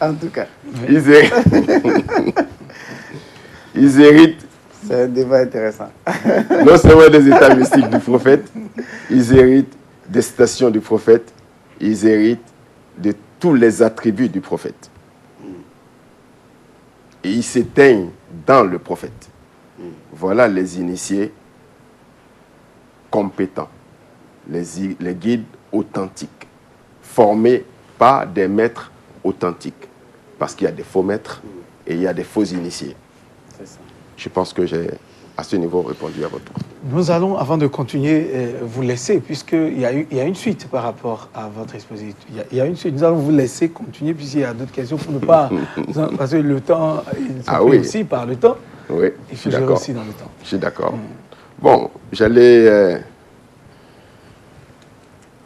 En tout cas. Ils héritent. C'est un débat intéressant. Non seulement des états mystiques du prophète, ils héritent des citations du prophète, ils héritent de tous les attributs du prophète. Et ils s'éteignent dans le prophète. Voilà les initiés compétents, les guides authentiques, formés par des maîtres authentiques. Parce qu'il y a des faux maîtres et il y a des faux initiés. C'est ça. Je pense que j'ai, à ce niveau, répondu à votre question. Nous allons, avant de continuer, vous laisser, puisqu'il y a une suite par rapport à votre exposition. Il y a une suite. Nous allons vous laisser continuer, puisqu'il y a d'autres questions pour ne pas... Parce que le temps, il se fait aussi par le temps. Oui, il faut gérer aussi dans le temps. Je suis d'accord. Bon, j'allais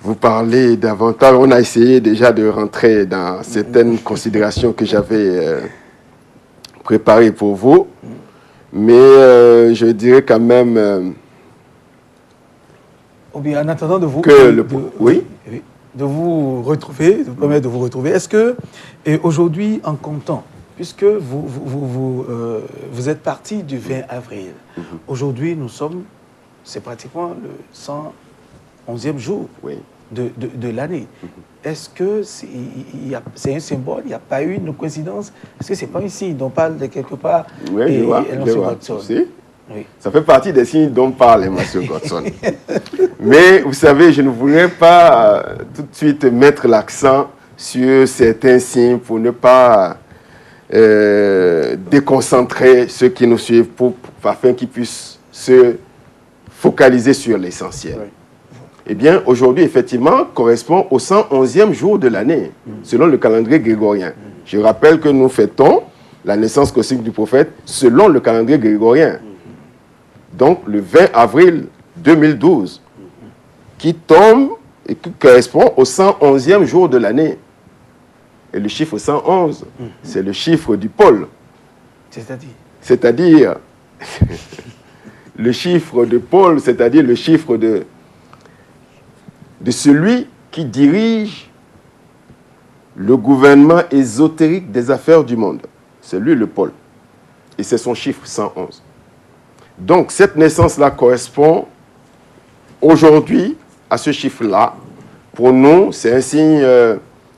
vous parler davantage. On a essayé déjà de rentrer dans certaines considérations que j'avais préparées pour vous. Mais je dirais quand même... Ou bien en attendant de vous... de vous retrouver, de vous permettre de vous retrouver. Est-ce que, aujourd'hui, en comptant, puisque vous êtes parti du 20 avril, aujourd'hui, nous sommes, c'est pratiquement le 111e jour de l'année. Est-ce que c'est un symbole? Il n'y a pas eu une coïncidence? Est-ce que ce n'est pas un signe dont parle de quelque part je vois. Oui. Ça fait partie des signes dont parle M. Godson. Mais vous savez, je ne voulais pas tout de suite mettre l'accent sur certains signes pour ne pas déconcentrer ceux qui nous suivent afin qu'ils puissent se focaliser sur l'essentiel. Oui. Eh bien, aujourd'hui, effectivement, correspond au 111e jour de l'année, selon le calendrier grégorien. Je rappelle que nous fêtons la naissance cosmique du prophète selon le calendrier grégorien. Donc, le 20 avril 2012, qui tombe et qui correspond au 111e jour de l'année. Et le chiffre 111, c'est le chiffre du pôle. C'est-à-dire le chiffre de Paul, c'est-à-dire le chiffre de celui qui dirige le gouvernement ésotérique des affaires du monde. C'est lui le pôle. Et c'est son chiffre 111. Donc cette naissance-là correspond aujourd'hui à ce chiffre-là. Pour nous, c'est un signe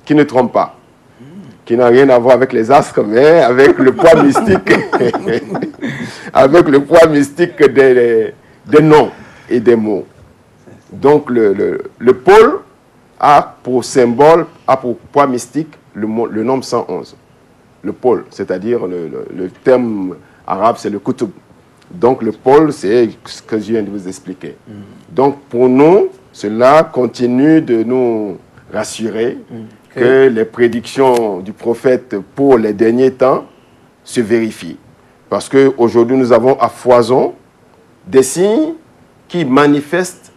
qui ne trompe pas, qui n'a rien à voir avec les astres, mais avec le poids mystique, avec le poids mystique des noms et des mots. Donc le pôle a pour symbole, a pour poids mystique le nombre 111. Le pôle, c'est-à-dire le terme arabe, c'est le kutub. Donc le pôle, c'est ce que je viens de vous expliquer. Donc pour nous, cela continue de nous rassurer que les prédictions du prophète pour les derniers temps se vérifient. Parce qu'aujourd'hui, nous avons à foison des signes qui manifestent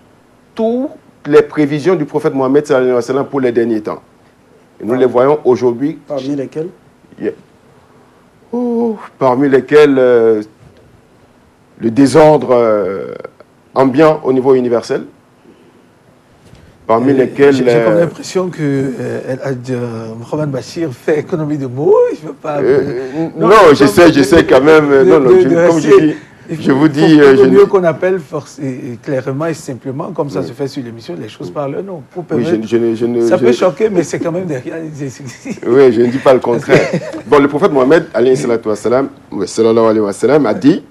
toutes les prévisions du prophète Mohammed sallallahu alayhi wa sallam pour les derniers temps. Et nous les voyons aujourd'hui. Parmi lesquels parmi lesquels le désordre ambiant au niveau universel. Parmi lesquels... J'ai comme l'impression que Mohamed Bachir fait économie de mots. Je veux pas... non, je sais quand même... comme je dis... Je vous dis... Il vaut mieux qu'on appelle clairement et simplement, comme ça se fait sur l'émission, les choses par leur nom. Ça peut choquer, mais c'est quand même derrière. Oui, je ne dis pas le contraire. Bon, le prophète Mohammed, sallallahu alayhi wa sallam, a dit,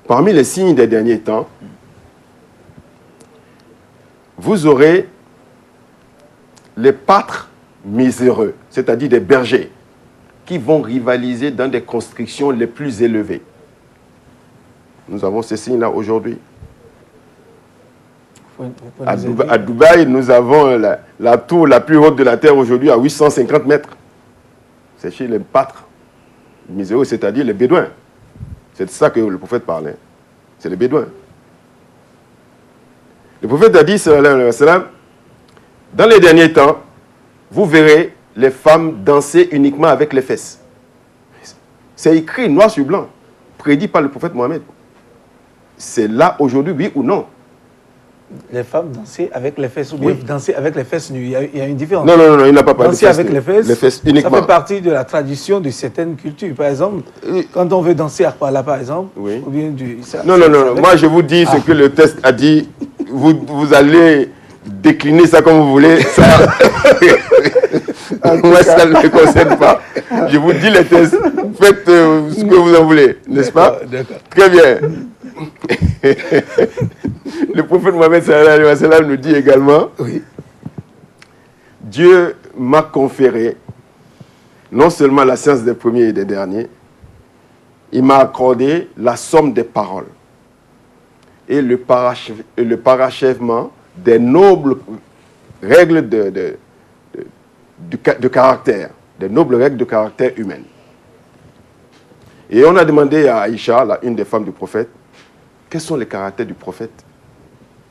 parmi les signes des derniers temps, vous aurez les pâtres miséreux, c'est-à-dire des bergers, qui vont rivaliser dans des constructions les plus élevées. Nous avons ces signes-là aujourd'hui. À Dubaï, nous avons la tour la plus haute de la Terre aujourd'hui à 850 mètres. C'est chez les pâtres miséreux, c'est-à-dire les bédouins. C'est de ça que le prophète parlait. C'est les bédouins. Le prophète a dit, sallallahu alayhi wa sallam, dans les derniers temps, vous verrez les femmes danser uniquement avec les fesses. C'est écrit noir sur blanc, prédit par le prophète Mohammed. C'est là aujourd'hui, oui ou non? les femmes danser avec les fesses ou bien danser avec les fesses nues. Il y a une différence. Non, non, non, il n'a pas parlé de danser fesses avec nues. les fesses uniquement. Ça fait partie de la tradition de certaines cultures. Par exemple, quand on veut danser à Kuala, par exemple, ou bien non, moi je vous dis ce que le test a dit. Vous allez décliner ça comme vous voulez. Ça... moi, ça ne me concerne pas. Je vous dis les tests. Faites ce que vous en voulez, n'est-ce pas? Très bien. Le prophète Mohammed sallallahu alayhi wa sallam nous dit également, Dieu m'a conféré non seulement la science des premiers et des derniers, il m'a accordé la somme des paroles et le parachèvement des nobles règles de caractère, des nobles règles de caractère humain. Et on a demandé à Aïcha, une des femmes du prophète, quels sont les caractères du prophète?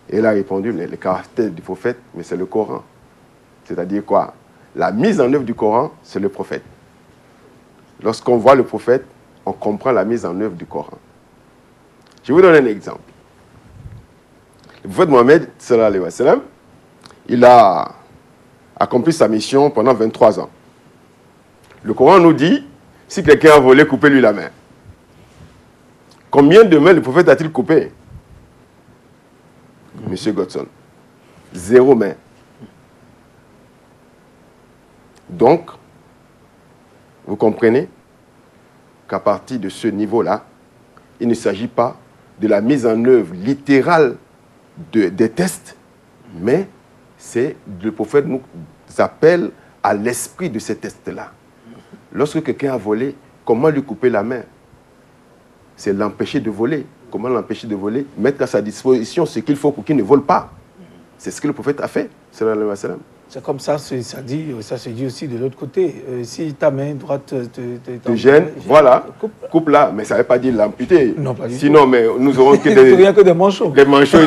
Et elle a répondu, les caractères du prophète, mais c'est le Coran. C'est-à-dire quoi? La mise en œuvre du Coran, c'est le prophète. Lorsqu'on voit le prophète, on comprend la mise en œuvre du Coran. Je vous donne un exemple. Le prophète Mohammed, sallallahu alayhi wa sallam, il a accompli sa mission pendant 23 ans. Le Coran nous dit, si quelqu'un a volé, coupez-lui la main. Combien de mains le prophète a-t-il coupé? Monsieur Godson, 0 main. Donc, vous comprenez qu'à partir de ce niveau-là, il ne s'agit pas de la mise en œuvre littérale des tests, mais c'est le prophète nous appelle à l'esprit de ces tests-là. Lorsque quelqu'un a volé, comment lui couper la main? C'est l'empêcher de voler. Comment l'empêcher de voler? Mettre à sa disposition ce qu'il faut pour qu'il ne vole pas. C'est ce que le prophète a fait. C'est comme ça, ça se dit aussi de l'autre côté. Si ta main droite te gêne, voilà, coupe-la. Mais ça ne veut pas dire l'amputer. Non, pas du tout. Sinon, mais nous aurons que rien que des manchots. Des manchots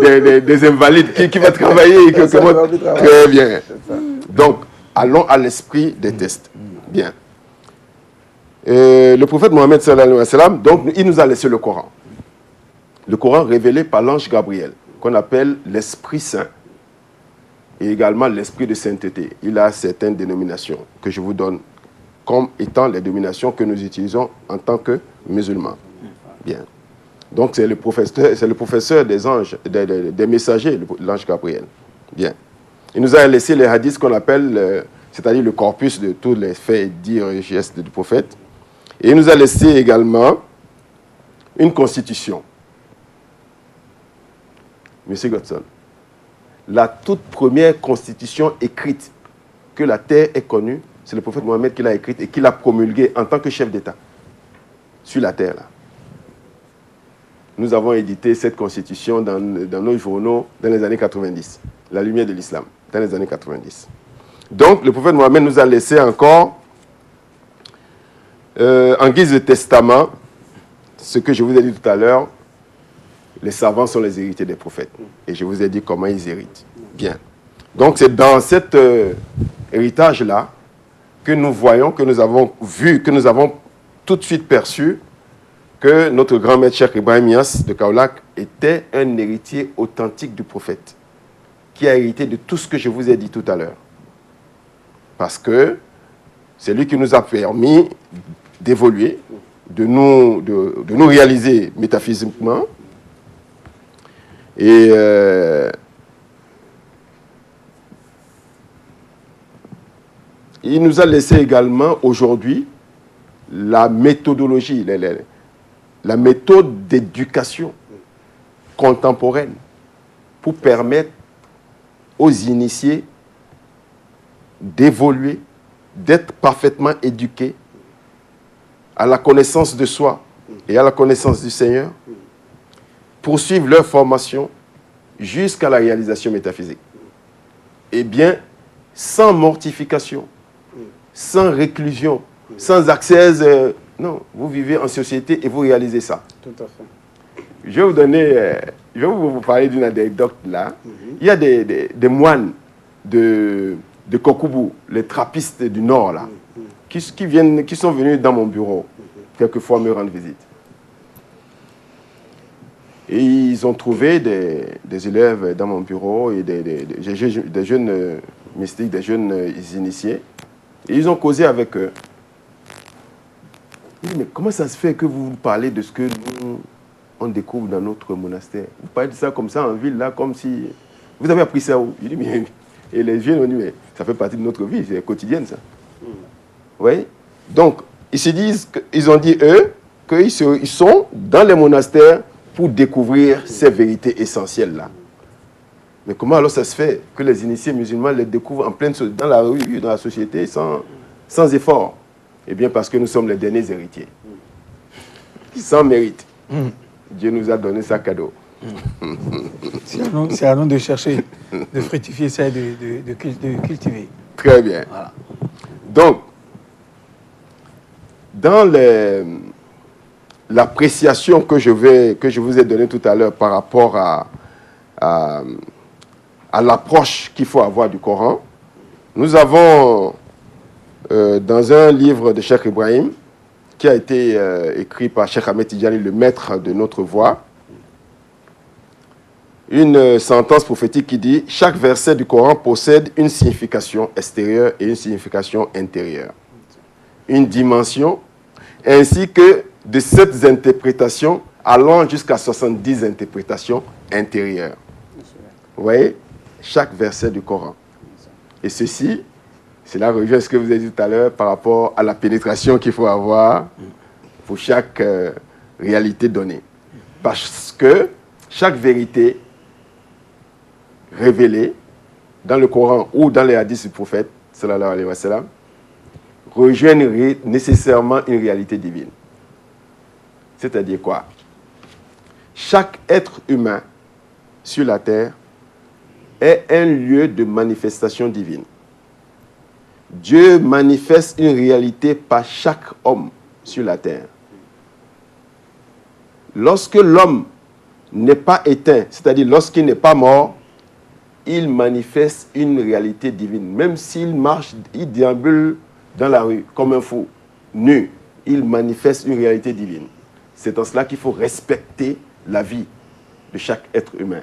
et des invalides qui vont travailler. Très bien. Donc, allons à l'esprit des tests. Bien. Le prophète Mohammed sallallahu alayhi wa sallam, donc, il nous a laissé le Coran. Le Coran révélé par l'ange Gabriel, qu'on appelle l'Esprit Saint, et également l'Esprit de sainteté. Il a certaines dénominations que je vous donne comme étant les dénominations que nous utilisons en tant que musulmans. Bien. Donc, c'est le professeur des anges, des messagers, l'ange Gabriel. Bien. Il nous a laissé les hadiths qu'on appelle, c'est-à-dire le corpus de tous les faits, dires et gestes du prophète. Et il nous a laissé également une constitution. Monsieur Godson, la toute première constitution écrite que la terre ait connue, c'est le prophète Mohammed qui l'a écrite et qui l'a promulguée en tant que chef d'État sur la terre. Là. Nous avons édité cette constitution dans nos journaux dans les années 90, la lumière de l'islam, dans les années 90. Donc, le prophète Mohammed nous a laissé encore, en guise de testament, ce que je vous ai dit tout à l'heure, les savants sont les héritiers des prophètes. Et je vous ai dit comment ils héritent. Bien. Donc, c'est dans cet héritage-là que nous voyons, que nous avons vu, que nous avons tout de suite perçu que notre grand maître Cheikh Ibrahim Niass de Kaolack était un héritier authentique du prophète, qui a hérité de tout ce que je vous ai dit tout à l'heure. Parce que c'est lui qui nous a permis d'évoluer, de nous réaliser métaphysiquement. Et il nous a laissé également aujourd'hui la méthodologie, la méthode d'éducation contemporaine pour permettre aux initiés d'évoluer, d'être parfaitement éduqués à la connaissance de soi et à la connaissance du Seigneur, poursuivre leur formation jusqu'à la réalisation métaphysique. Eh bien, sans mortification, sans réclusion, sans accès... non, vous vivez en société et vous réalisez ça. Tout à fait. Je vais vous donner... je vais vous parler d'une anecdote là. Il y a des moines de Kokoubou, les trappistes du Nord là, qui sont venus dans mon bureau quelquefois me rendre visite. Et ils ont trouvé des élèves dans mon bureau et des jeunes mystiques, des jeunes initiés. Et ils ont causé avec eux. Ils disent, mais comment ça se fait que vous parlez de ce que nous, on découvre dans notre monastère? Vous parlez de ça comme ça en ville, là, comme si... Vous avez appris ça où? Il dit, mais... Et les jeunes ont dit, mais ça fait partie de notre vie, c'est quotidienne, ça. Vous voyez? Donc, ils se disent, ils ont dit, eux, qu'ils sont dans les monastères pour découvrir ces vérités essentielles-là. Mais comment alors ça se fait que les initiés musulmans les découvrent en pleine dans la rue, dans la société, sans effort? Eh bien, parce que nous sommes les derniers héritiers. Sans mérite. Dieu nous a donné ça cadeau. C'est à nous de chercher, de fructifier ça et de cultiver. Très bien. Voilà. Donc, dans l'appréciation que je vous ai donnée tout à l'heure par rapport à l'approche qu'il faut avoir du Coran, nous avons, dans un livre de Cheikh Ibrahim, qui a été écrit par Cheikh Ahmed Tidjani, le maître de notre voie, une sentence prophétique qui dit « Chaque verset du Coran possède une signification extérieure et une signification intérieure, une dimension, ainsi que de 7 interprétations allant jusqu'à 70 interprétations intérieures. » Vous voyez? Chaque verset du Coran. Et ceci, cela revient à ce que vous avez dit tout à l'heure par rapport à la pénétration qu'il faut avoir pour chaque réalité donnée. Parce que chaque vérité révélée dans le Coran ou dans les hadiths du prophète, sallallahu alayhi wa sallam, rejoint nécessairement une réalité divine. C'est-à-dire quoi? Chaque être humain sur la terre est un lieu de manifestation divine. Dieu manifeste une réalité par chaque homme sur la terre. Lorsque l'homme n'est pas éteint, c'est-à-dire lorsqu'il n'est pas mort, il manifeste une réalité divine. Même s'il marche, il déambule dans la rue comme un fou, nu, il manifeste une réalité divine. C'est en cela qu'il faut respecter la vie de chaque être humain.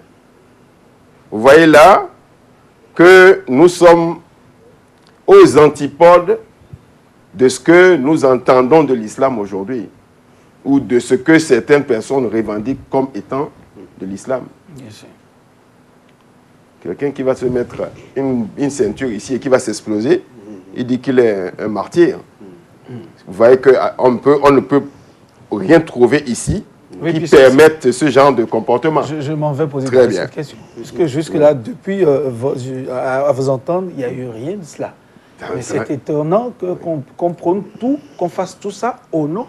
Vous voyez là que nous sommes aux antipodes de ce que nous entendons de l'islam aujourd'hui, ou de ce que certaines personnes revendiquent comme étant de l'islam. Quelqu'un qui va se mettre une ceinture ici et qui va s'exploser, il dit qu'il est un martyr. Vous voyez qu'on ne peut rien trouver ici qui permette ce genre de comportement. Je m'en vais poser cette question. Puisque jusque-là, depuis, à vous entendre, il n'y a eu rien de cela. Mais c'est étonnant qu'on prône tout, qu'on fasse tout ça au nom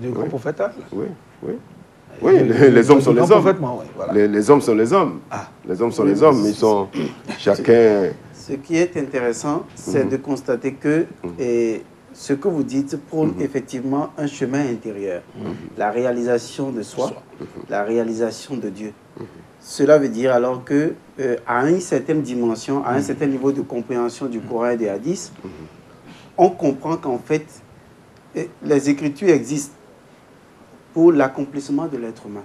du grand prophète. Oui, oui. Oui, les hommes sont les hommes. Oui, voilà. Les hommes sont les hommes. Ah. Les hommes sont les hommes. Ils sont chacun... Ce qui est intéressant, c'est de constater que ce que vous dites prône effectivement un chemin intérieur. La réalisation de soi, la réalisation de Dieu. Cela veut dire alors que à une certaine dimension, à un certain niveau de compréhension du Coran et des hadiths, on comprend qu'en fait, les Écritures existent pour l'accomplissement de l'être humain.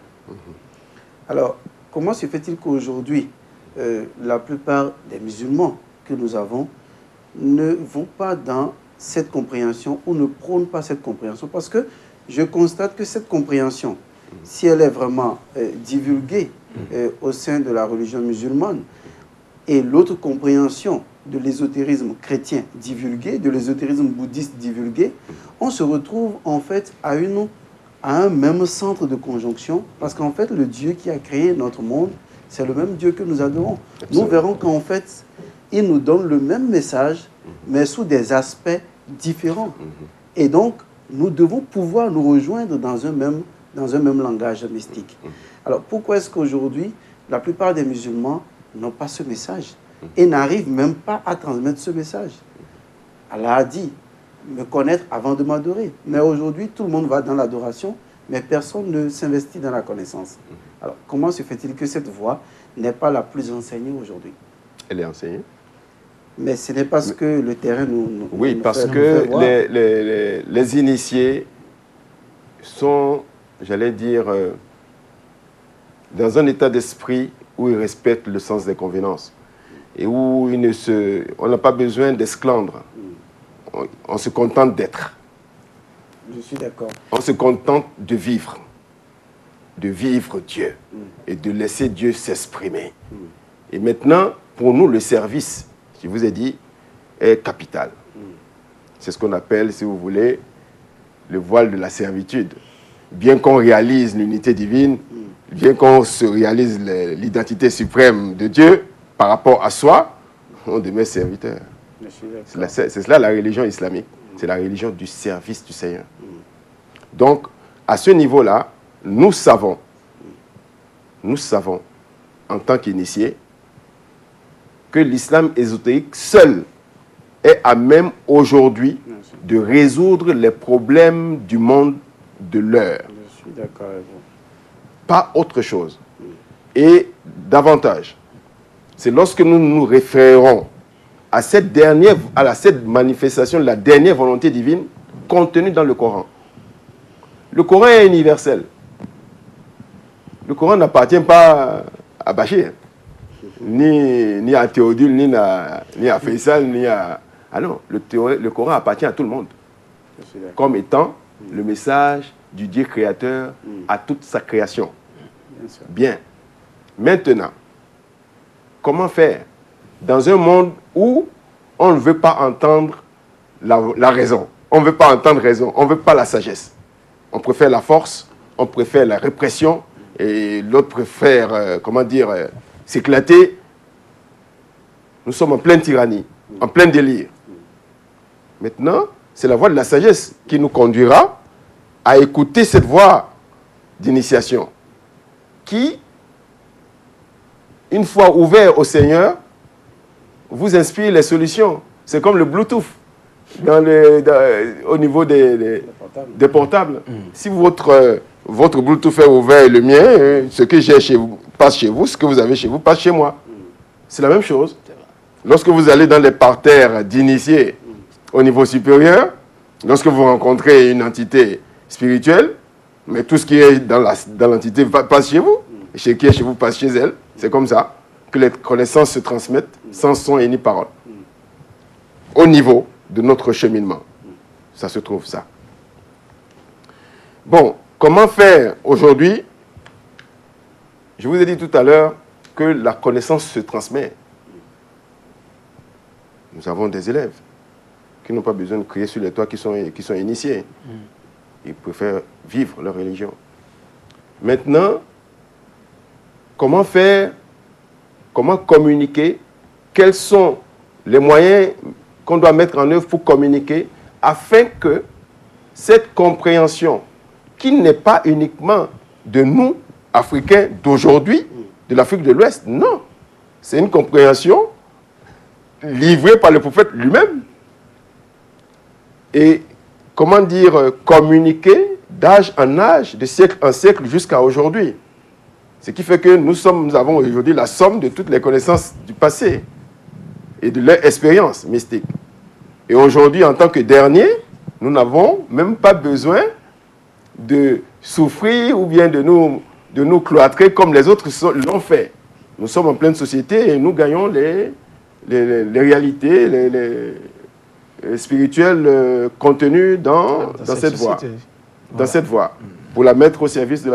Alors, comment se fait-il qu'aujourd'hui, la plupart des musulmans que nous avons ne vont pas dans cette compréhension ou ne prônent pas cette compréhension? Parce que je constate que cette compréhension, si elle est vraiment divulguée au sein de la religion musulmane, et l'autre compréhension de l'ésotérisme chrétien divulgué, de l'ésotérisme bouddhiste divulgué, on se retrouve en fait à un même centre de conjonction, parce qu'en fait, le Dieu qui a créé notre monde, c'est le même Dieu que nous adorons. Absolument. Nous verrons qu'en fait, il nous donne le même message, mais sous des aspects différents. Et donc, nous devons pouvoir nous rejoindre dans un même langage mystique. Alors, pourquoi est-ce qu'aujourd'hui, la plupart des musulmans n'ont pas ce message et n'arrivent même pas à transmettre ce message? Allah a dit, me connaître avant de m'adorer. Mais aujourd'hui, tout le monde va dans l'adoration, mais personne ne s'investit dans la connaissance. Alors, comment se fait-il que cette voie n'est pas la plus enseignée aujourd'hui? Elle est enseignée. Mais ce n'est pas ce que le terrain nous oui, parce que les initiés sont, j'allais dire, dans un état d'esprit où il respecte le sens des convenances et où on n'a pas besoin d'esclandre. On se contente d'être. Je suis d'accord. On se contente de vivre Dieu et de laisser Dieu s'exprimer. Et maintenant, pour nous, le service, je vous ai dit, est capital. C'est ce qu'on appelle, si vous voulez, le voile de la servitude. Bien qu'on réalise l'unité divine, bien qu'on se réalise l'identité suprême de Dieu par rapport à soi, on demeure serviteur. C'est cela la religion islamique. C'est la religion du service du Seigneur. Donc, à ce niveau-là, nous savons, en tant qu'initiés, que l'islam ésotérique seul est à même aujourd'hui de résoudre les problèmes du monde de l'heure. Je suis d'accord avec vous. Pas autre chose. Et davantage, c'est lorsque nous nous référons à cette manifestation de la dernière volonté divine contenue dans le Coran. Le Coran est universel. Le Coran n'appartient pas à Bachir, ni à Théodule, ni à Faisal, ni à... Ah non, le Coran appartient à tout le monde, comme étant le message du Dieu créateur à toute sa création. Bien. Maintenant, comment faire dans un monde où on ne veut pas entendre la raison, on ne veut pas entendre raison, on ne veut pas la sagesse. On préfère la force, on préfère la répression, et l'autre préfère, s'éclater. Nous sommes en pleine tyrannie, en plein délire. Maintenant, c'est la voie de la sagesse qui nous conduira à écouter cette voie d'initiation qui, une fois ouvert au Seigneur, vous inspire les solutions. C'est comme le Bluetooth au niveau des portables. Si votre Bluetooth est ouvert et le mien, ce que j'ai chez vous passe chez vous, ce que vous avez chez vous passe chez moi. C'est la même chose. Lorsque vous allez dans les parterres d'initiés au niveau supérieur, lorsque vous rencontrez une entité spirituelle, mais tout ce qui est dans l'entité passe chez vous, et ce qui est chez vous passe chez elle. C'est comme ça que les connaissances se transmettent sans son et ni parole. Au niveau de notre cheminement, ça se trouve ça. Bon, comment faire aujourd'hui? Je vous ai dit tout à l'heure que la connaissance se transmet. Nous avons des élèves qui n'ont pas besoin de crier sur les toits, qui sont initiés. Ils préfèrent vivre leur religion. Maintenant, comment faire, comment communiquer, quels sont les moyens qu'on doit mettre en œuvre pour communiquer afin que cette compréhension, qui n'est pas uniquement de nous, Africains d'aujourd'hui, de l'Afrique de l'Ouest, non. C'est une compréhension livrée par le prophète lui-même. Et, comment dire, communiquer d'âge en âge, de siècle en siècle jusqu'à aujourd'hui. Ce qui fait que nous avons aujourd'hui la somme de toutes les connaissances du passé et de leur expérience mystique. Et aujourd'hui, en tant que dernier, nous n'avons même pas besoin de souffrir ou bien de nous cloîtrer comme les autres l'ont fait. Nous sommes en pleine société et nous gagnons les réalités, les spirituelles contenues dans cette voie. Dans cette voie, pour la mettre au service de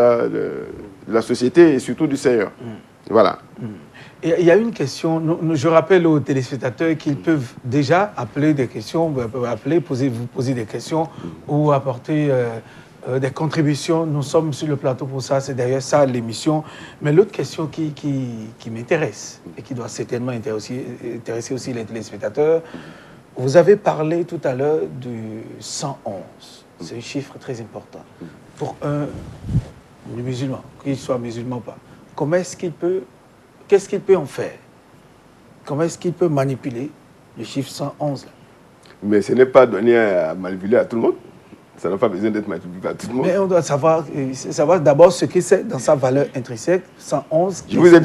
la société et surtout du Seigneur. Voilà. Et il y a une question, je rappelle aux téléspectateurs qu'ils peuvent déjà appeler des questions, vous poser des questions ou apporter des contributions. Nous sommes sur le plateau pour ça, c'est derrière ça l'émission. Mais l'autre question qui m'intéresse et qui doit certainement intéresser aussi les téléspectateurs, vous avez parlé tout à l'heure du 111. C'est un chiffre très important. Pour un musulman, qu'il soit musulman ou pas, qu'est-ce qu'il peut en faire? Comment est-ce qu'il peut manipuler le chiffre 111 là? Mais ce n'est pas donné à manipuler à tout le monde. Ça n'a pas besoin d'être manipulé à tout le monde. Mais on doit savoir d'abord ce que c'est dans sa valeur intrinsèque, 111. Je vous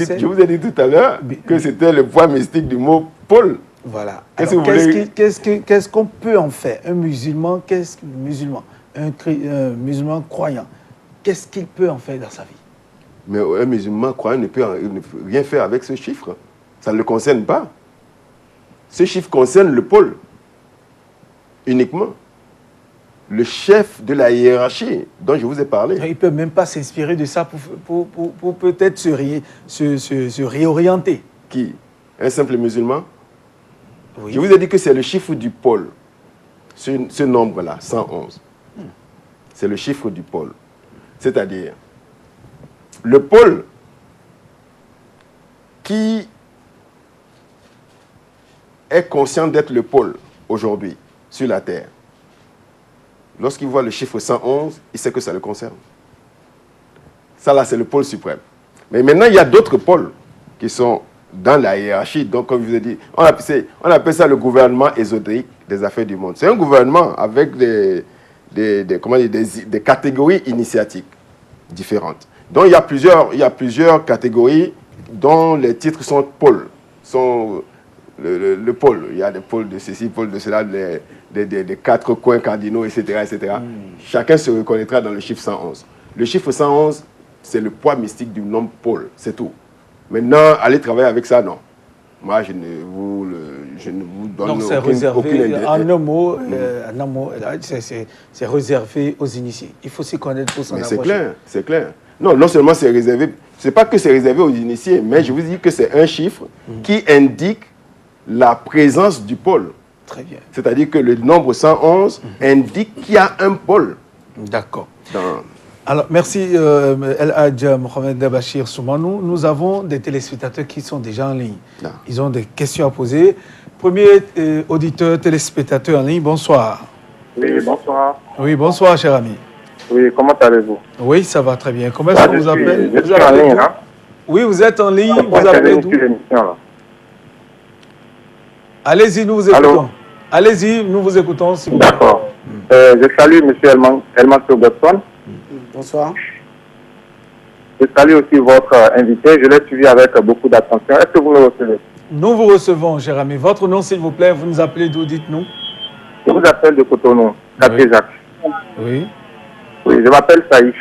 ai dit tout à l'heure que c'était le poids mystique du mot Paul. Voilà. Qu'est-ce qu'on peut en faire? Un musulman, un musulman croyant, qu'est-ce qu'il peut en faire dans sa vie? Mais un musulman croyant ne peut rien faire avec ce chiffre. Ça ne le concerne pas. Ce chiffre concerne le pôle uniquement. Le chef de la hiérarchie dont je vous ai parlé. Il ne peut même pas s'inspirer de ça pour peut-être se réorienter. Qui? Un simple musulman? Oui. Je vous ai dit que c'est le chiffre du pôle. Ce nombre-là, 111. C'est le chiffre du pôle. C'est-à-dire, le pôle qui est conscient d'être le pôle aujourd'hui sur la Terre, lorsqu'il voit le chiffre 111, il sait que ça le concerne. Ça là, c'est le pôle suprême. Mais maintenant, il y a d'autres pôles qui sont dans la hiérarchie. Donc, comme je vous ai dit, on appelle ça le gouvernement ésotérique des affaires du monde. C'est un gouvernement avec des catégories initiatiques différentes. Donc, il y a plusieurs catégories dont les titres sont pôles, sont le pôle. Il y a des pôles de ceci, pôles de cela, des 4 coins cardinaux, etc. etc. Chacun se reconnaîtra dans le chiffre 111. Le chiffre 111, c'est le poids mystique du nombre pôle, c'est tout. Maintenant, aller travailler avec ça, non. Moi, je ne vous donne donc, c'est réservé, en un mot, c'est réservé aux initiés. Il faut s'y connaître pour s'en approcher. C'est clair, c'est clair. Non seulement c'est réservé, c'est pas que c'est réservé aux initiés, mais je vous dis que c'est un chiffre qui indique la présence du pôle. Très bien. C'est-à-dire que le nombre 111 indique qu'il y a un pôle. D'accord. Alors, merci El Hadj Mohamed Bachir Soumanou. Nous avons des téléspectateurs qui sont déjà en ligne. Non. Ils ont des questions à poser. Premier auditeur, téléspectateur en ligne, bonsoir. Oui, bonsoir. Oui, bonsoir, cher ami. Oui, comment allez-vous? Oui, ça va très bien. Comment est-ce qu'on vous appelle? Je suis en ligne, hein? Oui, vous êtes en ligne. Vous appelez d'où? Allez-y, nous vous écoutons. Allez-y, nous vous écoutons. Si vous... D'accord. Je salue M. Elman Godson. Bonsoir. Je salue aussi votre invité. Je l'ai suivi avec beaucoup d'attention. Est-ce que vous me recevez? Nous vous recevons, cher ami. Votre nom, s'il vous plaît, vous nous appelez d'où, dites-nous? Je vous appelle de Cotonou, quartier Jacques. Oui. Oui, je m'appelle Saïf.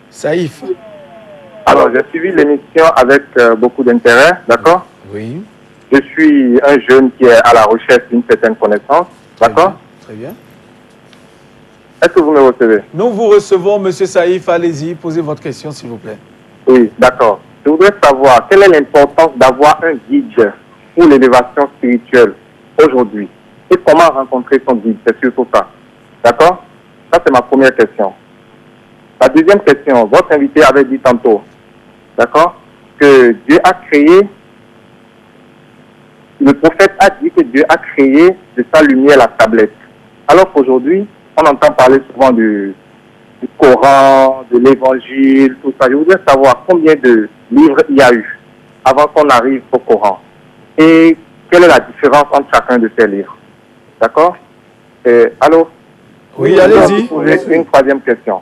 Saïf. Alors, j'ai suivi l'émission avec beaucoup d'intérêt, d'accord? Oui. Je suis un jeune qui est à la recherche d'une certaine connaissance, d'accord? Très bien. Est-ce que vous me recevez? Nous vous recevons, Monsieur Saïf. Allez-y, posez votre question, s'il vous plaît. Oui, d'accord. Je voudrais savoir quelle est l'importance d'avoir un guide pour l'élévation spirituelle aujourd'hui et comment rencontrer son guide. C'est surtout ça. D'accord? Ça, c'est ma première question. La deuxième question, votre invité avait dit tantôt, d'accord, que Dieu a créé, le prophète a dit que Dieu a créé de sa lumière la tablette. Alors qu'aujourd'hui, on entend parler souvent du Coran, de l'évangile, tout ça. Je voudrais savoir combien de livres il y a eu avant qu'on arrive au Coran. Et quelle est la différence entre chacun de ces livres. D'accord? Allô? Oui, allez-y. Une troisième question.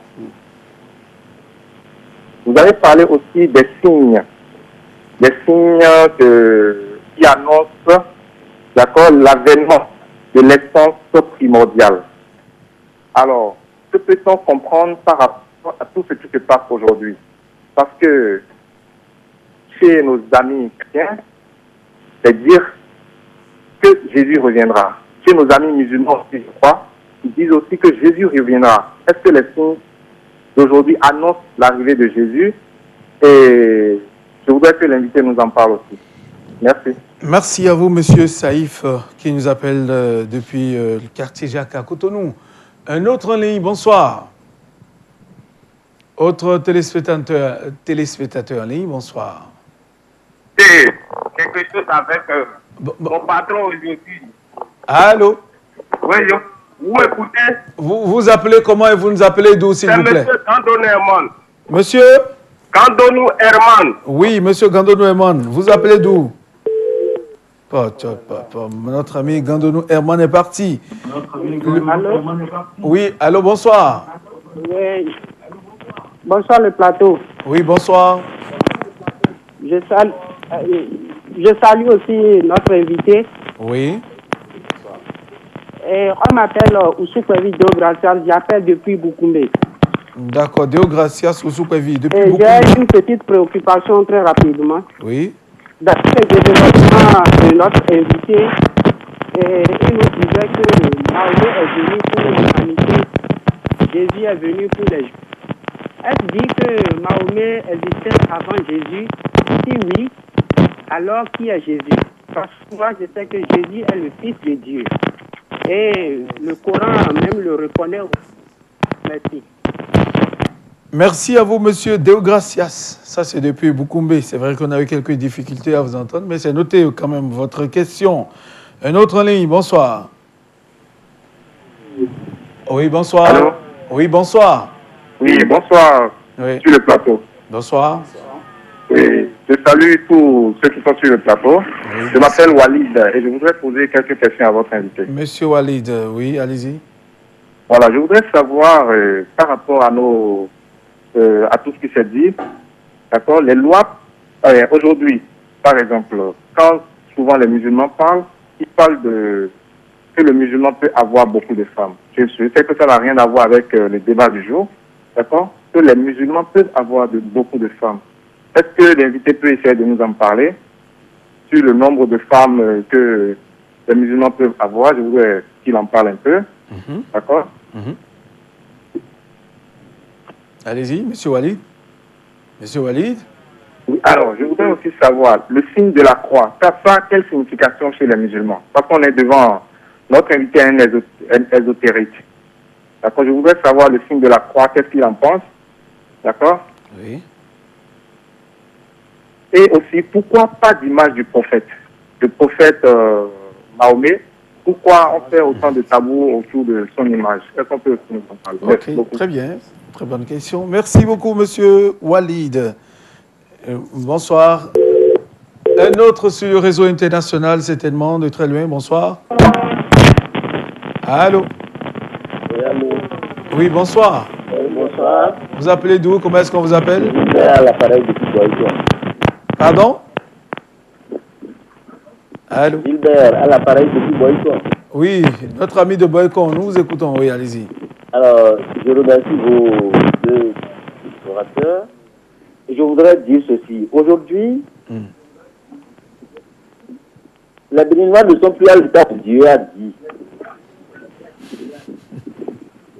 Vous avez parlé aussi des signes qui annoncent, d'accord, l'avènement de l'essence primordiale. Alors, que peut-on comprendre par rapport à tout ce qui se passe aujourd'hui? Parce que chez nos amis chrétiens, c'est dire que Jésus reviendra. Chez nos amis musulmans aussi, je crois, ils disent aussi que Jésus reviendra. Est-ce que les signes d'aujourd'hui annoncent l'arrivée de Jésus? Et je voudrais que l'invité nous en parle aussi. Merci. Merci à vous, Monsieur Saïf, qui nous appelle depuis le quartier Jacques à Cotonou. Un autre en ligne, bonsoir. Autre téléspectateur en ligne, bonsoir. C'est quelque chose avec mon patron aujourd'hui. Allô? Oui, vous m'écoutez? Vous appelez comment et vous nous appelez d'où, s'il vous plaît? C'est M. Gandonou Herman. Monsieur? Gandonou Herman. Oui, Monsieur Gandonou Herman. Vous appelez d'où? Notre ami Gandonou Herman est parti. Allô? Oui, allô, bonsoir. Oui. Bonsoir le plateau. Oui, bonsoir. Je salue aussi notre invité. Oui. Et on m'appelle Oussou Vidéo Gracial, j'appelle depuis Boukoumé. D'accord, Deo Gracias Oussoukwevi. Depuis beaucoup J'ai une petite préoccupation très rapidement. Oui. Dans le développement de notre invité, il nous disait que Mahomet est venu pour l'humanité, Jésus est venu pour les Juifs. Est-ce dit que Mahomet existait avant Jésus? Si oui, alors qui est Jésus? Parce que moi, je sais que Jésus est le Fils de Dieu. Et le Coran même le reconnaît. Merci. Merci à vous, monsieur Deo Gracias. Ça, c'est depuis Boukoumbe. C'est vrai qu'on a eu quelques difficultés à vous entendre, mais c'est noté quand même votre question. Un autre en ligne, bonsoir. Oui, bonsoir. Allô? Oui, bonsoir. Oui, bonsoir Oui. sur le plateau. Bonsoir. Oui, je salue tous ceux qui sont sur le plateau. Oui. Je m'appelle Walid et je voudrais poser quelques questions à votre invité. Monsieur Walid, oui, allez-y. Voilà, je voudrais savoir par rapport à à tout ce qui s'est dit, d'accord, les lois, aujourd'hui, par exemple, quand souvent les musulmans parlent, ils parlent de que le musulman peut avoir beaucoup de femmes. Je sais que ça n'a rien à voir avec le débat du jour, d'accord, que les musulmans peuvent avoir beaucoup de femmes. Est-ce que l'invité peut essayer de nous en parler sur le nombre de femmes que les musulmans peuvent avoir? Je voudrais qu'il en parle un peu, d'accord? Allez-y, monsieur Walid. Monsieur Walid. Oui, alors, je voudrais aussi savoir, le signe de la croix, ça a quelle signification chez les musulmans? Parce qu'on est devant notre invité un ésotérique. D'accord, je voudrais savoir le signe de la croix, qu'est-ce qu'il en pense? D'accord? Oui. Et aussi, pourquoi pas d'image du prophète? Le prophète Mahomet, pourquoi on fait autant de tabous autour de son image? Est-ce qu'on peut aussi nous en parler? Merci beaucoup. Très bien. Très bonne question. Merci beaucoup, monsieur Walid. Bonsoir. Un autre sur le réseau international, certainement, de très loin. Bonsoir. Allô? Oui, allô. Oui, bonsoir. Bonsoir. Vous appelez d'où? Comment est-ce qu'on vous appelle? Gilbert à l'appareil depuis Boycon. Pardon? Allô? Gilbert à l'appareil depuis Boycon. Oui, notre ami de Boycon, nous vous écoutons. Oui, allez-y. Alors, je remercie vos deux orateurs. Je voudrais dire ceci. Aujourd'hui, les Béninois ne sont plus à l'état que Dieu a dit.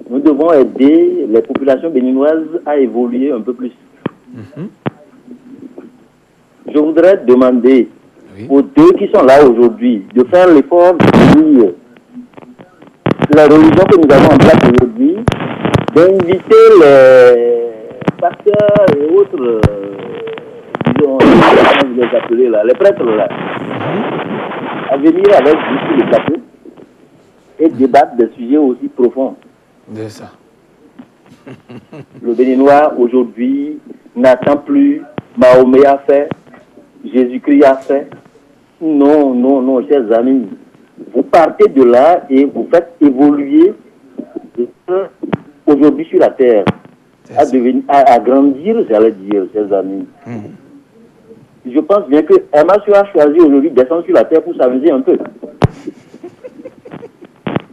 Nous devons aider les populations béninoises à évoluer un peu plus. Je voudrais demander aux deux qui sont là aujourd'hui de faire l'effort de dire la religion que nous avons en place aujourd'hui, d'inviter les pasteurs et autres, disons, comment vous les appelez là, les prêtres là, à venir avec vous sur le plateau et débattre des sujets aussi profonds. C'est ça. Le Béninois aujourd'hui n'attend plus Mahomet a fait, Jésus-Christ a fait. Non, non, non, chers amis. Vous partez de là et vous faites évoluer aujourd'hui sur la terre, à grandir, j'allais dire, chers amis. Je pense bien que Emmanuel a choisi aujourd'hui de descendre sur la terre pour s'amuser un peu.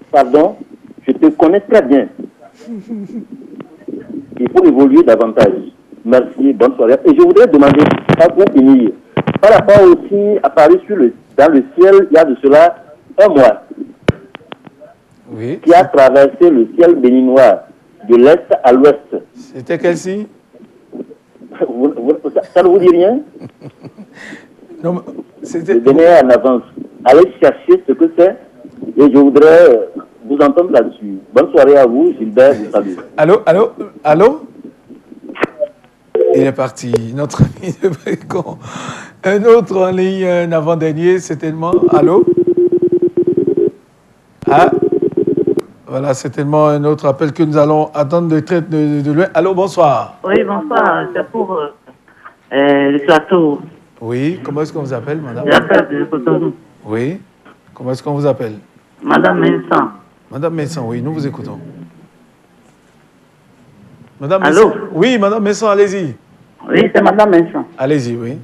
Pardon, je te connais très bien. Il faut évoluer davantage. Merci, bonne soirée. Et je voudrais demander, pour finir, par rapport aussi apparu dans le ciel, il y a de cela un mois, qui a traversé le ciel béninois de l'est à l'ouest. C'était quel signe? Ça ne vous dit rien? Non, c'était... Je donnais en avance. Allez chercher ce que c'est et je voudrais vous entendre là-dessus. Bonne soirée à vous, Gilbert, vous salue. Allô, allô, allô? Il est parti, notre ami de Brécon. Un autre en ligne, un avant-dernier, certainement. Allô? Ah, voilà, certainement un autre appel que nous allons attendre de loin. Allô, bonsoir. Oui, bonsoir. C'est pour le plateau. Oui, comment est-ce qu'on vous appelle, madame? J'appelle de Cotonou. Oui, comment est-ce qu'on vous appelle? Madame Vincent. Madame Messan, oui, nous vous écoutons. Madame Allô? Messan. Oui, Madame Messan, allez-y. Oui, c'est Madame Vincent. Allez-y, oui.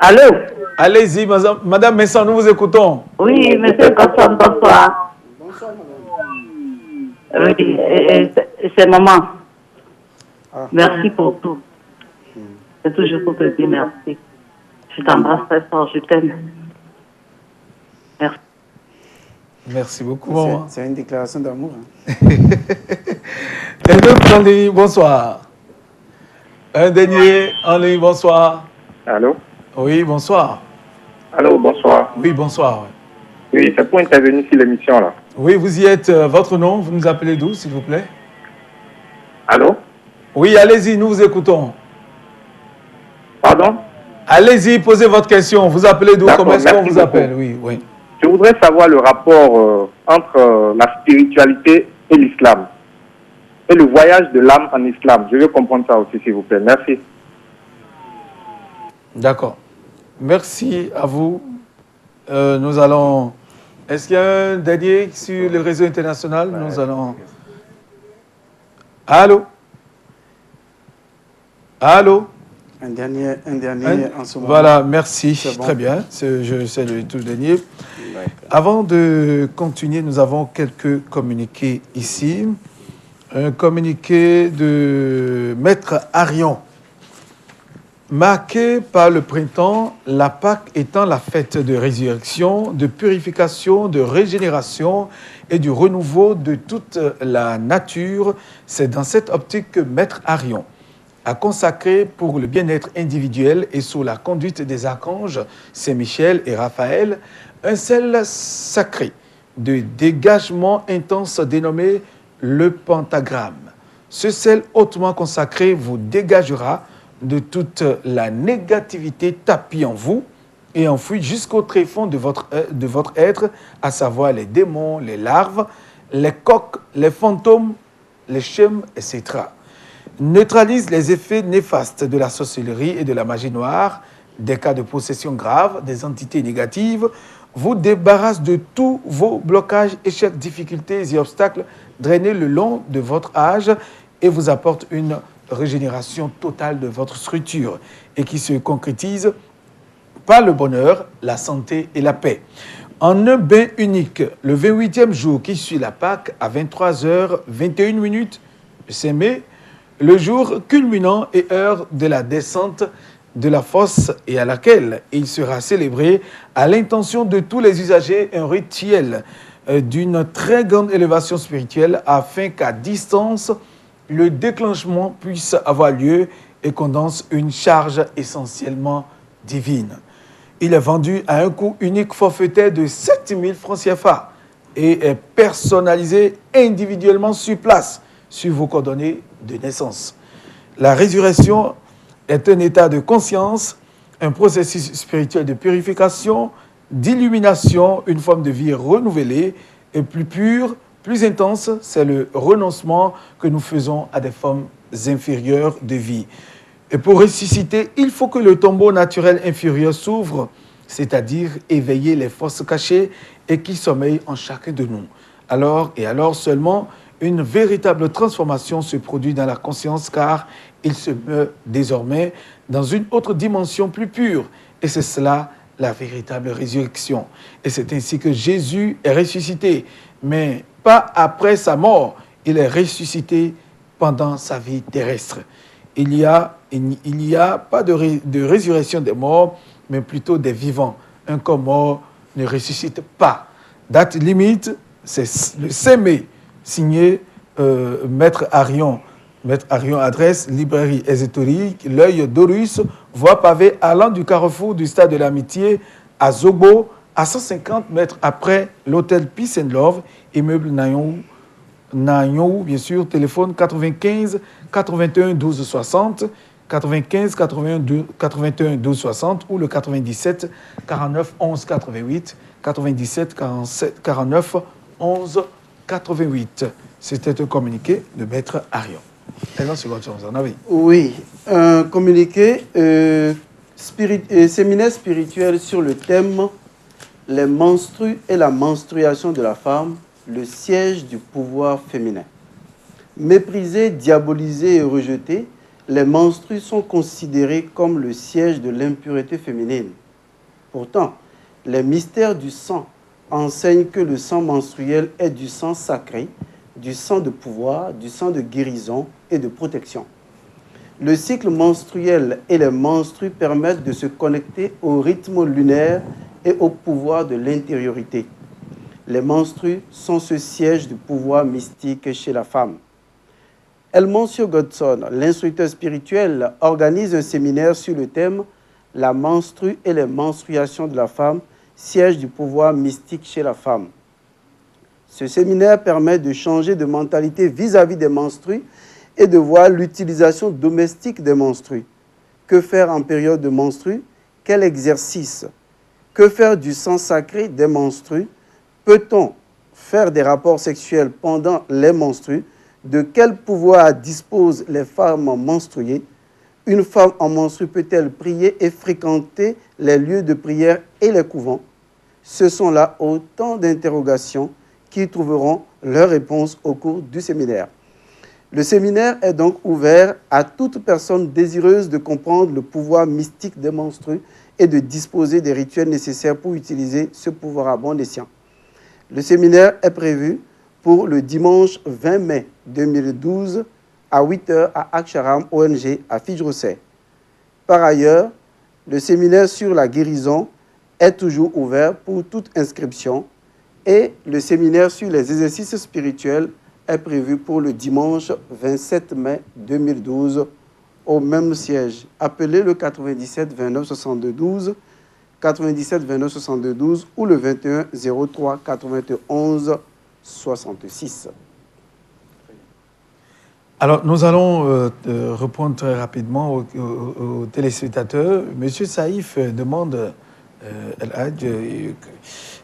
Allô? Allez-y, Madame Messan, nous vous écoutons. Oui, Monsieur Cosson, bonsoir. Bonsoir, madame. Oui, c'est maman. Merci pour tout. C'est toujours pour te dire merci. Je t'embrasse très fort, je t'aime. Merci. Merci beaucoup, maman. C'est une déclaration d'amour. Un autre en ligne, bonsoir. Un dernier en ligne, bonsoir. Allô? Oui, bonsoir. Allô, bonsoir. Oui, bonsoir. Oui, c'est pour intervenir sur l'émission, là. Oui, vous y êtes. Votre nom, vous nous appelez d'où, s'il vous plaît? Allô? Oui, allez-y, nous vous écoutons. Pardon? Allez-y, posez votre question. Vous appelez d'où? Comment est-ce qu'on vous appelle? Oui, oui. Je voudrais savoir le rapport entre la spiritualité et l'islam. Et le voyage de l'âme en islam. Je veux comprendre ça aussi, s'il vous plaît. Merci. D'accord. Merci à vous. Nous allons... Est-ce qu'il y a un dernier sur le réseau international? Nous allons... Allô? Allô? Un dernier en ce moment. Voilà, merci. Bon. Très bien. C'est le tout dernier. Avant de continuer, nous avons quelques communiqués ici. Un communiqué de Maître Arion. Marqué par le printemps, la Pâque étant la fête de résurrection, de purification, de régénération et du renouveau de toute la nature, c'est dans cette optique que Maître Arion a consacré pour le bien-être individuel et sous la conduite des archanges Saint-Michel et Raphaël, un sel sacré de dégagement intense dénommé le pentagramme. Ce sel hautement consacré vous dégagera de toute la négativité tapie en vous et enfouie jusqu'au tréfonds de votre être, à savoir les démons, les larves, les coqs, les fantômes, les schèmes, etc. Neutralise les effets néfastes de la sorcellerie et de la magie noire, des cas de possession grave, des entités négatives, vous débarrasse de tous vos blocages, échecs, difficultés et obstacles drainés le long de votre âge et vous apporte une régénération totale de votre structure et qui se concrétise par le bonheur, la santé et la paix. En un bain unique, le 28e jour qui suit la Pâque à 23h21 le 5 mai, le jour culminant et heure de la descente de la fosse et à laquelle il sera célébré à l'intention de tous les usagers un rituel d'une très grande élévation spirituelle afin qu'à distance, le déclenchement puisse avoir lieu et condense une charge essentiellement divine. Il est vendu à un coût unique forfaitaire de 7 000 francs CFA et est personnalisé individuellement sur place, sur vos coordonnées de naissance. La résurrection est un état de conscience, un processus spirituel de purification, d'illumination, une forme de vie renouvelée et plus pure, plus intense, c'est le renoncement que nous faisons à des formes inférieures de vie. Et pour ressusciter, il faut que le tombeau naturel inférieur s'ouvre, c'est-à-dire éveiller les forces cachées et qui sommeillent en chacun de nous. Alors seulement, une véritable transformation se produit dans la conscience car il se meurt désormais dans une autre dimension plus pure. Et c'est cela la véritable résurrection. Et c'est ainsi que Jésus est ressuscité, mais pas après sa mort. Il est ressuscité pendant sa vie terrestre. Il n'y a pas de résurrection des morts, mais plutôt des vivants. Un corps mort ne ressuscite pas. Date limite, c'est le 5 mai, signé Maître Arion. Maître Arion, adresse, librairie ésotérique, l'œil d'Horus, voie pavée allant du carrefour du stade de l'Amitié à Zobo, à 150 mètres après l'hôtel Peace and Love, immeuble Nayon, bien sûr, téléphone 95 81 12 60, 95 81 12 60 ou le 97 49 11 88, 97 49 11 88. C'était un communiqué de Maître Arion. Oui, un communiqué séminaire spirituel sur le thème « Les menstrues et la menstruation de la femme, le siège du pouvoir féminin ». Méprisées, diabolisées et rejetées, les menstrues sont considérées comme le siège de l'impureté féminine. Pourtant, les mystères du sang enseignent que le sang menstruel est du sang sacré, du sang de pouvoir, du sang de guérison et de protection. Le cycle menstruel et les menstrues permettent de se connecter au rythme lunaire et au pouvoir de l'intériorité. Les menstrues sont ce siège du pouvoir mystique chez la femme. Elmoncio Godson, l'instructeur spirituel, organise un séminaire sur le thème « La menstrue et les menstruations de la femme, siège du pouvoir mystique chez la femme ». Ce séminaire permet de changer de mentalité vis-à-vis des menstrues et de voir l'utilisation domestique des menstrues. Que faire en période de menstrues? Quel exercice? Que faire du sang sacré des menstrues? Peut-on faire des rapports sexuels pendant les menstrues? De quel pouvoir disposent les femmes menstruées? Une femme en menstrue peut-elle prier et fréquenter les lieux de prière et les couvents? Ce sont là autant d'interrogations qui trouveront leurs réponses au cours du séminaire. Le séminaire est donc ouvert à toute personne désireuse de comprendre le pouvoir mystique des menstrues et de disposer des rituels nécessaires pour utiliser ce pouvoir à bon escient. Le séminaire est prévu pour le dimanche 20 mai 2012 à 8h à Aksharam ONG à Fidjrosset. Par ailleurs, le séminaire sur la guérison est toujours ouvert pour toute inscription et le séminaire sur les exercices spirituels est prévu pour le dimanche 27 mai 2012 au même siège. Appelez le 97 29 62 12, 97 29 62 12 ou le 21 03 91 66. Alors, nous allons répondre très rapidement aux téléspectateurs. Monsieur Saïf demande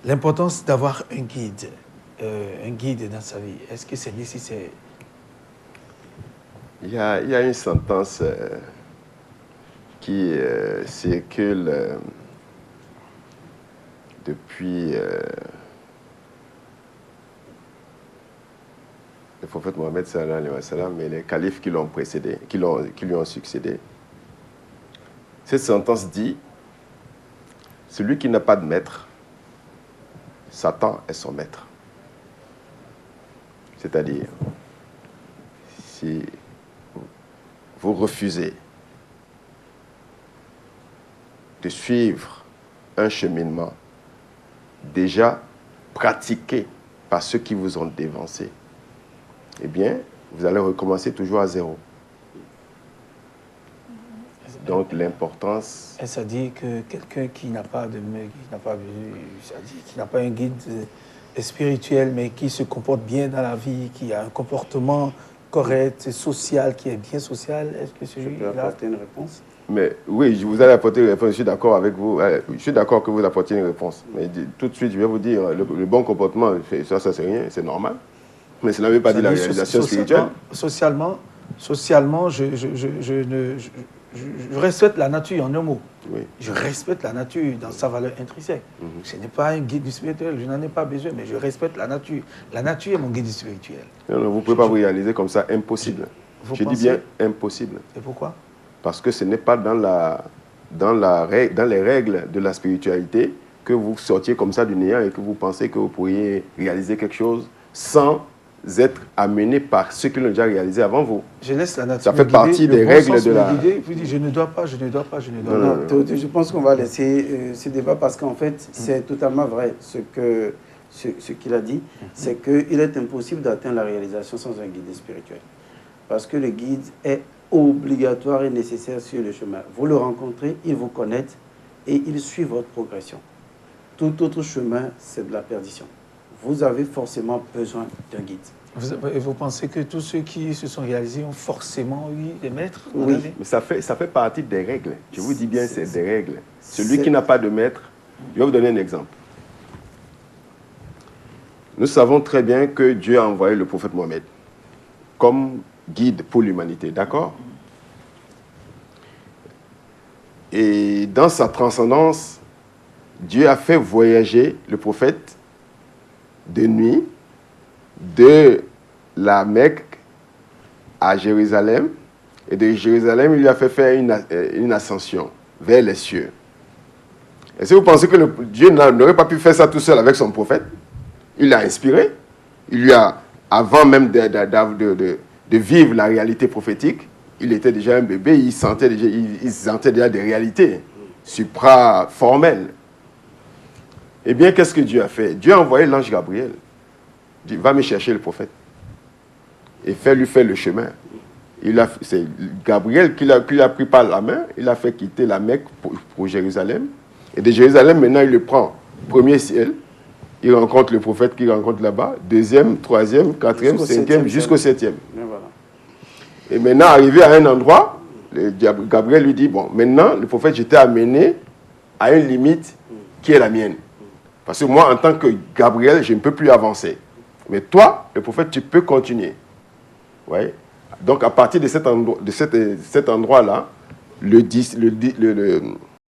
l'importance d'avoir un guide dans sa vie. Est-ce que c'est nécessaire? Il y a une sentence qui circule depuis le prophète Mohammed sallallahu alayhi wa sallam et les califes qui l'ont précédé, qui lui ont succédé. Cette sentence dit: celui qui n'a pas de maître, Satan est son maître. C'est-à-dire, si vous refusez de suivre un cheminement déjà pratiqué par ceux qui vous ont dévancé, eh bien, vous allez recommencer toujours à zéro. Donc, l'importance... Et ça dit que quelqu'un qui n'a pas un guide spirituel, mais qui se comporte bien dans la vie, qui a un comportement correct, social, qui est bien social, est-ce que celui-là... Je peux apporter une réponse? Mais oui, je vous allez apporter une réponse, je suis d'accord avec vous. Je suis d'accord que vous apportiez une réponse. Mais tout de suite, je vais vous dire, le bon comportement, ça c'est rien, c'est normal. Mais cela ne veut pas dire la réalisation spirituelle. Socialement, je respecte la nature en un mot. Oui. Je respecte la nature dans sa valeur intrinsèque. Ce n'est pas un guide spirituel, je n'en ai pas besoin, mais je respecte la nature. La nature est mon guide spirituel. Non, vous ne pouvez pas vous réaliser comme ça, impossible. Je dis bien impossible. Et pourquoi? Parce que ce n'est pas dans les règles de la spiritualité que vous sortiez comme ça du néant et que vous pensez que vous pourriez réaliser quelque chose sans être amené par ceux qui l'ont déjà réalisé avant vous. Je laisse la nature. Ça fait partie des règles de la... Vous dites, je ne dois pas. Je pense qu'on va laisser ce débat parce qu'en fait, c'est totalement vrai ce qu'il a dit. C'est qu'il est impossible d'atteindre la réalisation sans un guide spirituel. Parce que le guide est obligatoire et nécessaire sur le chemin. Vous le rencontrez, il vous connaît et il suit votre progression. Tout autre chemin, c'est de la perdition. Vous avez forcément besoin d'un guide. Vous pensez que tous ceux qui se sont réalisés ont forcément eu des maîtres? Oui, mais ça fait partie des règles. Je vous dis bien, c'est des règles. Celui qui n'a pas de maître, je vais vous donner un exemple. Nous savons très bien que Dieu a envoyé le prophète Mohammed comme guide pour l'humanité, d'accord? Et dans sa transcendance, Dieu a fait voyager le prophète de nuit de la Mecque à Jérusalem, et de Jérusalem, il lui a fait faire une ascension vers les cieux. Et si vous pensez que Dieu n'aurait pas pu faire ça tout seul avec son prophète, il l'a inspiré, il lui a, avant même de vivre la réalité prophétique, il était déjà un bébé, il sentait déjà des réalités supra-formelles. Eh bien, qu'est-ce que Dieu a fait? Dieu a envoyé l'ange Gabriel. Il dit, va me chercher le prophète et lui faire le chemin. C'est Gabriel qui l'a pris par la main, il a fait quitter la Mecque pour Jérusalem. Et de Jérusalem, maintenant, il le prend. Premier ciel, il rencontre le prophète qu'il rencontre là-bas. Deuxième, troisième, quatrième, cinquième, jusqu'au septième. Voilà. Et maintenant, arrivé à un endroit, Gabriel lui dit, bon, maintenant, le prophète, je t'ai amené à une limite qui est la mienne. Parce que moi, en tant que Gabriel, je ne peux plus avancer. Mais toi, le prophète, tu peux continuer. Ouais. Donc, à partir de cet endroit-là,